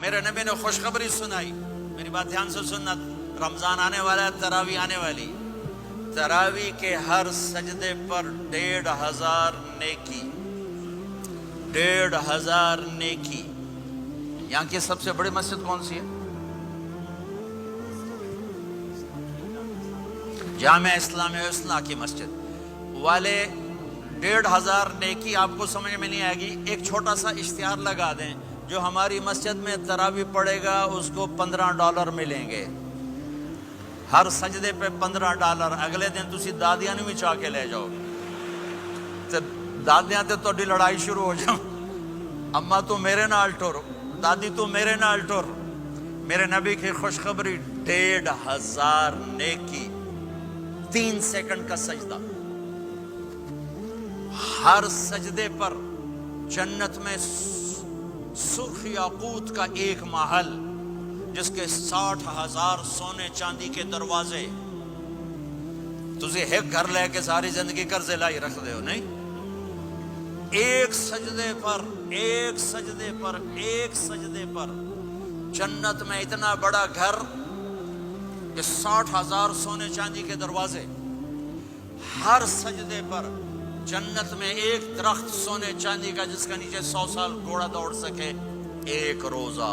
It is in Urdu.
میرے نبی نے خوشخبری سنائی. میری بات دھیان سے سننا. رمضان آنے والا ہے، تراویح آنے والی. تراویح کے ہر سجدے پر 1500 نیکی. 1500 نیکی. یہاں کی سب سے بڑی مسجد کون سی ہے؟ جامع اسلامیہ اصلاح کی مسجد والے. 1500 نیکی آپ کو سمجھ میں نہیں آئے گی. ایک چھوٹا سا اشتہار لگا دیں، جو ہماری مسجد میں تراویح پڑے گا اس کو $15 ملیں گے. ہر سجدے پہ $15. اگلے دن تسی دادیاں بھی چاہ کے لے جاؤ گے. دادیاں تے تہاڈی لڑائی شروع ہو جاؤ. اما تو میرے نال ٹر، دادی تو میرے نال ٹر. میرے نبی کی خوشخبری 1500 نیکی. 3 سیکنڈ کا سجدہ. ہر سجدے پر جنت میں سرخ یاقوت کا ایک محل جس کے 60,000 سونے چاندی کے دروازے. تسی ایک گھر لے کے ساری زندگی قرضے لائی رکھ دے ہو نہیں. ایک سجدے پر جنت میں اتنا بڑا گھر کہ 60,000 سونے چاندی کے دروازے. ہر سجدے پر جنت میں ایک درخت سونے چاندی کا جس کا نیچے 100 سال گھوڑا دوڑ سکے. ایک روزہ